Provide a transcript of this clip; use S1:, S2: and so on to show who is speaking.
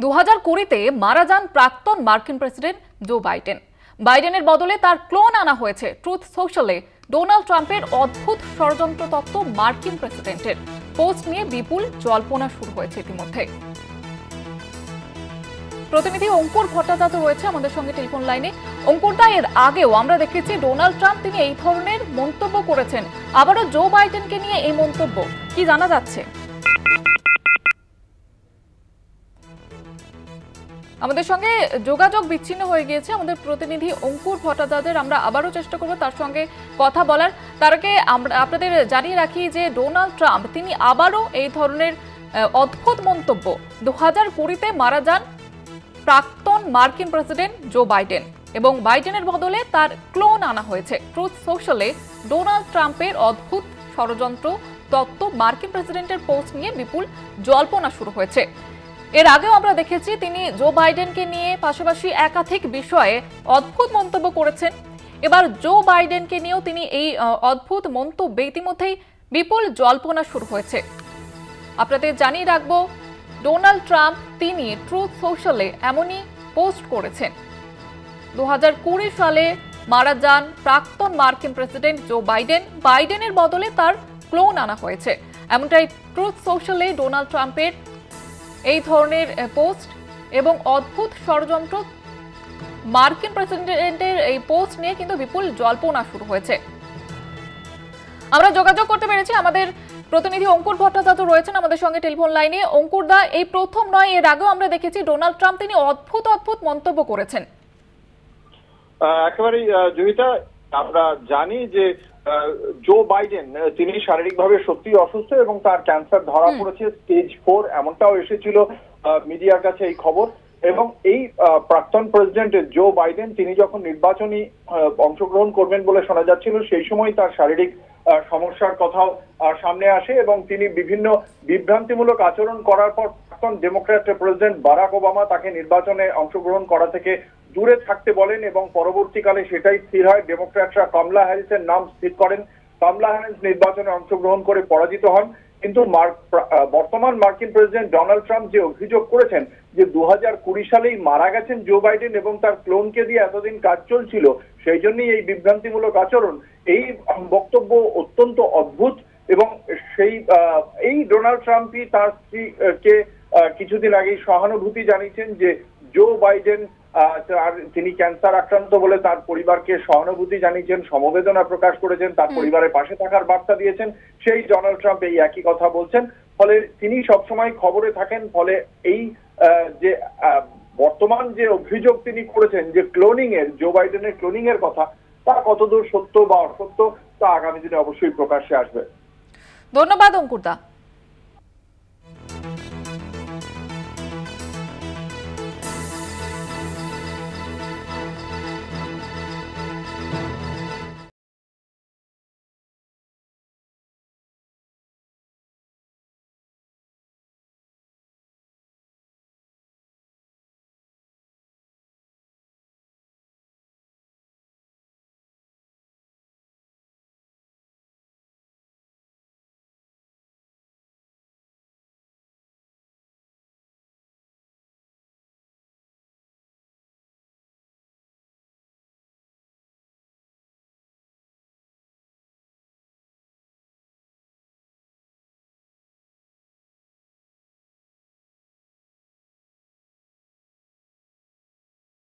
S1: 2020-তে মারা যান প্রাক্তন মার্কিন প্রেসিডেন্ট জো বাইডেন। বাইডেনের বদলে তার ক্লোন আনা হয়েছে। ট্রুথ সোশ্যালে ডোনাল্ড ট্রাম্পের অদ্ভুত ষড়যন্ত্র তত্ত্ব মার্কিন প্রেসিডেন্টের পোস্ট নিয়ে বিপুল জল্পনা শুরু হয়েছে ইতিমধ্যে। প্রতিনিধি অঙ্কুর ভট্টাচার্য রয়েছে আমাদের সঙ্গে টেলিফোন লাইনে। অঙ্কুরদা, এর আগেও আমরা দেখেছি ডোনাল্ড ট্রাম্প তিনি এই ধরনের মন্তব্য করেছেন, আবারও জো বাইডেনকে নিয়ে এই মন্তব্য, কি জানা যাচ্ছে? আমাদের সঙ্গে যোগাযোগ বিচ্ছিন্ন হয়ে গিয়েছে আমাদের প্রতিনিধি অঙ্কুর ভট্টাচার্যের। আমরা আবারও চেষ্টা করব তার সঙ্গে কথা বলার। তার আগে আমরা আপনাদের জানিয়ে রাখি যে ডোনাল্ড ট্রাম্প তিনি আবারও এই ধরনের অদ্ভুত মন্তব্য, 2020-তে মারা যান প্রাক্তন মার্কিন প্রেসিডেন্ট জো বাইডেন এবং বাইডেনের বদলে তার ক্লোন আনা হয়েছে। ট্রুথ সোশ্যালে ডোনাল্ড ট্রাম্পের অদ্ভুত ষড়যন্ত্র তত্ত্ব মার্কিন প্রেসিডেন্টের পোস্ট নিয়ে বিপুল জল্পনা শুরু হয়েছে। এর আগেও আমরা দেখেছি তিনি জো বাইডেনকে নিয়ে পাশাপাশি একাধিক বিষয়ে অদ্ভুত মন্তব্য করেছেন। এবার জো বাইডেনকে নিয়েও তিনি এই অদ্ভুত মন্তব্যে ইতিমধ্যেই বিপুল জল্পনা শুরু হয়েছে। আপনাদের জানিয়ে রাখবো, ডোনাল্ড ট্রাম্প তিনি ট্রুথ সোশ্যালে এমনই পোস্ট করেছেন। 2020 সালে মারা যান প্রাক্তন মার্কিন প্রেসিডেন্ট জো বাইডেন, বাইডেনের বদলে তার ক্লোন আনা হয়েছে, এমনটাই ট্রুথ সোশ্যালে ডোনাল্ড ট্রাম্পের এই ধরনের পোস্ট এবং অদ্ভুত ষড়যন্ত্র মার্কিন প্রেসিডেন্টের এই পোস্ট নিয়ে কিন্তু বিপুল জল্পনা শুরু হয়েছে। আমরা যোগাযোগ করতে পেরেছি, আমাদের প্রতিনিধি অঙ্কুর ভট্টাচার্য রয়েছেন আমাদের সঙ্গে টেলিফোন লাইনে। অঙ্কুর দা, এই প্রথম নয়, এর আগেও আমরা দেখেছি ডোনাল্ড ট্রাম্প তিনি অদ্ভুত অদ্ভুত মন্তব্য করেছেন।
S2: একেবারেই জয়িতা, আমরা জানি যে জো বাইডেন তিনি শারীরিকভাবে সত্যি অসুস্থ এবং তার ক্যান্সার ধরা পড়েছে স্টেজ 4, এমনটাও এসেছিল মিডিয়ার কাছে এই খবর। এবং এই প্রাক্তন প্রেসিডেন্ট জো বাইডেন তিনি যখন নির্বাচনী অংশগ্রহণ করবেন বলে শোনা যাচ্ছিল, সেই সময় তার শারীরিক সমস্যার কথাও সামনে আসে এবং তিনি বিভিন্ন বিভ্রান্তিমূলক আচরণ করার পর প্রাক্তন ডেমোক্র্যাট প্রেসিডেন্ট বারাক ওবামা তাকে নির্বাচনে অংশগ্রহণ করা থেকে দূরে থাকতে বলেন এবং পরবর্তীকালে সেটাই স্থির হয়। ডেমোক্র্যাটরা কমলা হ্যারিসের নাম স্থির করেন। কমলা হ্যারিস নির্বাচনে অংশগ্রহণ করে পরাজিত হন। কিন্তু বর্তমান মার্কিন প্রেসিডেন্ট ডোনাল্ড ট্রাম্প যে অভিযোগ করেছেন যে 2020 সালেই মারা গেছেন জো বাইডেন এবং তার ক্লোনকে দিয়ে এতদিন কাজ চলছিল, সেই জন্যই এই বিভ্রান্তিমূলক আচরণ, এই বক্তব্য অত্যন্ত অদ্ভুত। এবং এই ডোনাল্ড ট্রাম্পই তার স্ত্রীকে কিছুদিন আগেই সহানুভূতি জানিয়েছেন যে জো বাইডেন তিনি ক্যান্সার আক্রান্ত বলে তার পরিবারকে সহানুভূতি জানিয়েছেন, সমবেদনা প্রকাশ করেছেন, তার পরিবারের পাশে থাকার বার্তা দিয়েছেন। সেই ডোনাল্ড ট্রাম্প এই একই কথা বলছেন, ফলে তিনি সবসময় খবরে থাকেন। ফলে এই যে বর্তমান যে অভিযোগ তিনি করেছেন যে ক্লোনিং এর, জো বাইডেনের ক্লোনিং এর কথা, তা কতদূর সত্য বা অসত্য তা আগামী দিনে অবশ্যই প্রকাশ্যে আসবে।
S1: ধন্যবাদ অঙ্কুরদা।